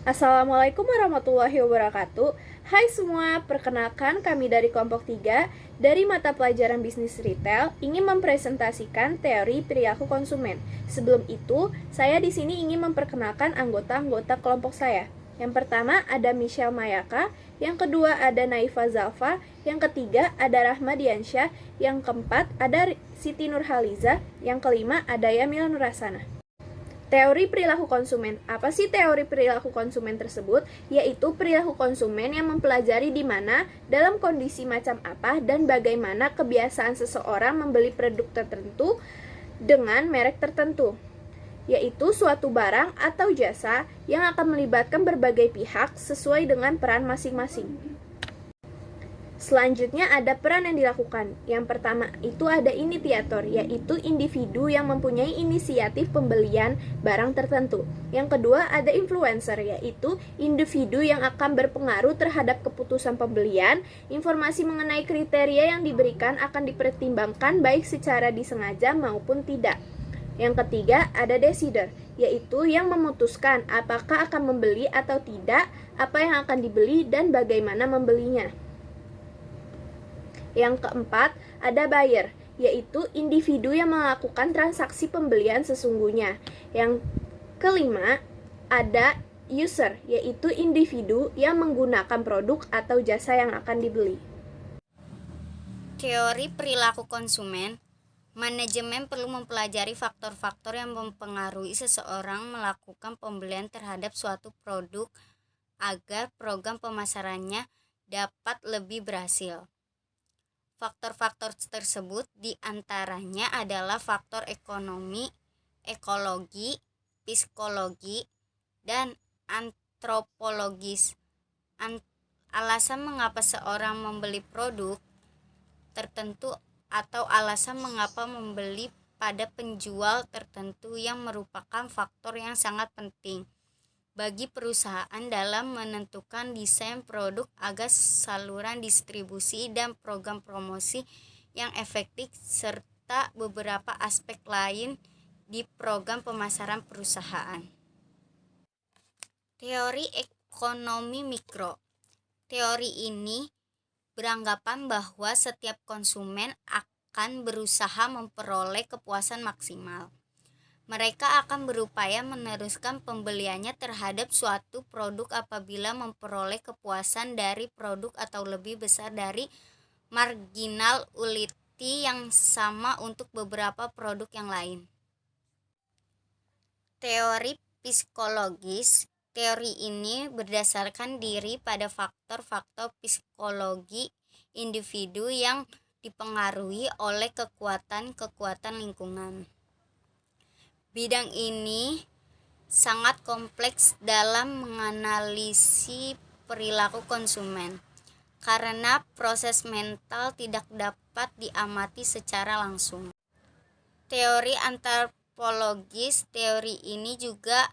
Assalamualaikum warahmatullahi wabarakatuh. Hai semua, perkenalkan kami dari kelompok 3 dari mata pelajaran bisnis retail ingin mempresentasikan teori perilaku konsumen. Sebelum itu, saya di sini ingin memperkenalkan anggota-anggota kelompok saya. Yang pertama ada Michelle Mayaka, yang kedua ada Naifa Zalfa, yang ketiga ada Rahma Diansyah, yang keempat ada Siti Nurhaliza, yang kelima ada Yamila Nurasana. Teori perilaku konsumen. Apa sih teori perilaku konsumen tersebut? Yaitu perilaku konsumen yang mempelajari di mana, dalam kondisi macam apa, dan bagaimana kebiasaan seseorang membeli produk tertentu dengan merek tertentu, yaitu suatu barang atau jasa yang akan melibatkan berbagai pihak sesuai dengan peran masing-masing. Selanjutnya ada peran yang dilakukan. Yang pertama itu ada inisiator, yaitu individu yang mempunyai inisiatif pembelian barang tertentu. Yang kedua ada influencer, yaitu individu yang akan berpengaruh terhadap keputusan pembelian. Informasi mengenai kriteria yang diberikan akan dipertimbangkan baik secara disengaja maupun tidak. Yang ketiga ada decider, yaitu yang memutuskan apakah akan membeli atau tidak, apa yang akan dibeli, dan bagaimana membelinya. Yang keempat, ada buyer, yaitu individu yang melakukan transaksi pembelian sesungguhnya. Yang kelima, ada user, yaitu individu yang menggunakan produk atau jasa yang akan dibeli. Teori perilaku konsumen. Manajemen perlu mempelajari faktor-faktor yang mempengaruhi seseorang melakukan pembelian terhadap suatu produk agar program pemasarannya dapat lebih berhasil. Faktor-faktor tersebut diantaranya adalah faktor ekonomi, ekologi, psikologi, dan antropologis. Alasan mengapa seorang membeli produk tertentu atau alasan mengapa membeli pada penjual tertentu yang merupakan faktor yang sangat penting bagi perusahaan dalam menentukan desain produk agar saluran distribusi dan program promosi yang efektif serta beberapa aspek lain di program pemasaran perusahaan. Teori ekonomi mikro. Teori ini beranggapan bahwa setiap konsumen akan berusaha memperoleh kepuasan maksimal. Mereka akan berupaya meneruskan pembeliannya terhadap suatu produk apabila memperoleh kepuasan dari produk atau lebih besar dari marginal utility yang sama untuk beberapa produk yang lain. Teori psikologis. Teori ini berdasarkan diri pada faktor-faktor psikologi individu yang dipengaruhi oleh kekuatan-kekuatan lingkungan. Bidang ini sangat kompleks dalam menganalisis perilaku konsumen karena proses mental tidak dapat diamati secara langsung. Teori antropologis. Teori ini juga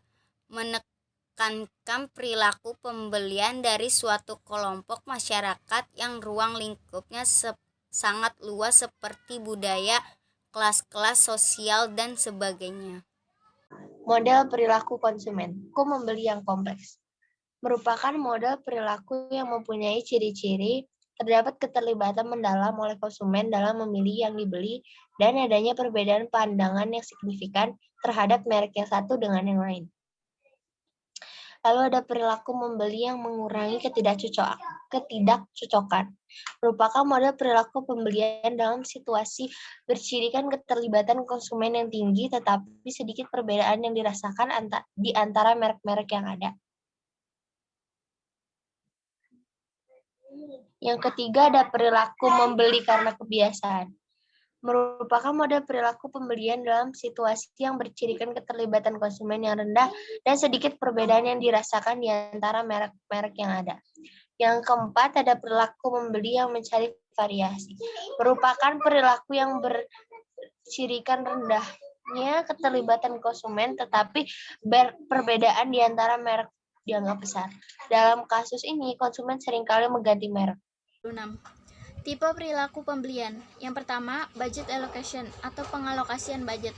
menekankan perilaku pembelian dari suatu kelompok masyarakat yang ruang lingkupnya sangat luas seperti budaya, kelas-kelas sosial, dan sebagainya. Model perilaku konsumen, membeli yang kompleks, merupakan model perilaku yang mempunyai ciri-ciri terdapat keterlibatan mendalam oleh konsumen dalam memilih yang dibeli dan adanya perbedaan pandangan yang signifikan terhadap merek yang satu dengan yang lain. Lalu ada perilaku membeli yang mengurangi ketidakcocokan, merupakan model perilaku pembelian dalam situasi bercirikan keterlibatan konsumen yang tinggi tetapi sedikit perbedaan yang dirasakan di antara merek-merek yang ada. Yang ketiga ada perilaku membeli karena kebiasaan, merupakan model perilaku pembelian dalam situasi yang bercirikan keterlibatan konsumen yang rendah dan sedikit perbedaan yang dirasakan di antara merek-merek yang ada. Yang keempat ada perilaku membeli yang mencari variasi, merupakan perilaku yang bercirikan rendahnya keterlibatan konsumen tetapi perbedaan di antara merek dianggap besar. Dalam kasus ini konsumen seringkali mengganti merek. 6. Tipe perilaku pembelian. Yang pertama, budget allocation atau pengalokasian budget.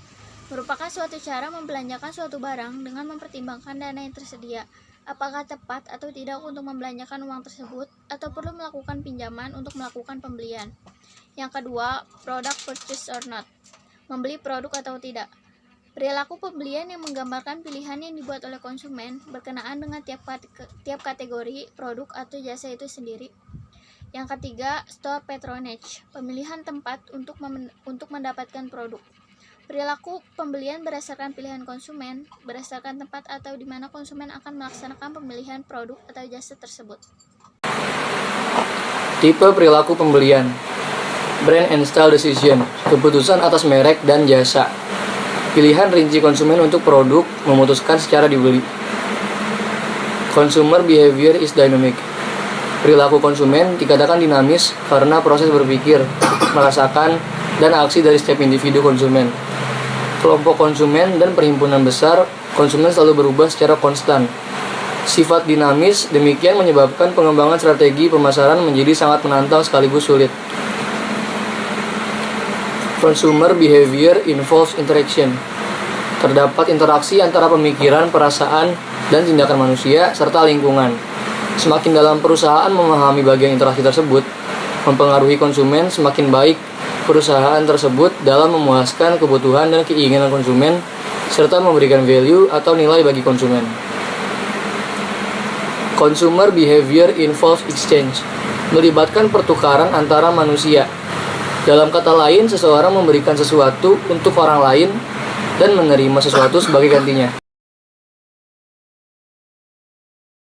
Merupakan suatu cara membelanjakan suatu barang dengan mempertimbangkan dana yang tersedia. apakah tepat atau tidak untuk membelanjakan uang tersebut, atau perlu melakukan pinjaman untuk melakukan pembelian. Yang kedua, product purchase or not, membeli produk atau tidak. Perilaku pembelian yang menggambarkan pilihan yang dibuat oleh konsumen berkenaan dengan tiap kategori produk atau jasa itu sendiri. Yang ketiga, store patronage, pemilihan tempat untuk mendapatkan produk. Perilaku pembelian berdasarkan pilihan konsumen, berdasarkan tempat atau di mana konsumen akan melaksanakan pemilihan produk atau jasa tersebut. Tipe perilaku pembelian. Brand and style decision, keputusan atas merek dan jasa. Pilihan rinci konsumen untuk produk memutuskan secara dibeli. Consumer behavior is dynamic. Perilaku konsumen dikatakan dinamis karena proses berpikir, merasakan, dan aksi dari setiap individu konsumen. Kelompok konsumen dan perhimpunan besar konsumen selalu berubah secara konstan. Sifat dinamis demikian menyebabkan pengembangan strategi pemasaran menjadi sangat menantang sekaligus sulit. Consumer behavior involves interaction. Terdapat interaksi antara pemikiran, perasaan, dan tindakan manusia serta lingkungan. Semakin dalam perusahaan memahami bagian interaksi tersebut, mempengaruhi konsumen, semakin baik perusahaan tersebut dalam memuaskan kebutuhan dan keinginan konsumen serta memberikan value atau nilai bagi konsumen. Consumer behavior involves exchange, melibatkan pertukaran antara manusia. Dalam kata lain, seseorang memberikan sesuatu untuk orang lain dan menerima sesuatu sebagai gantinya.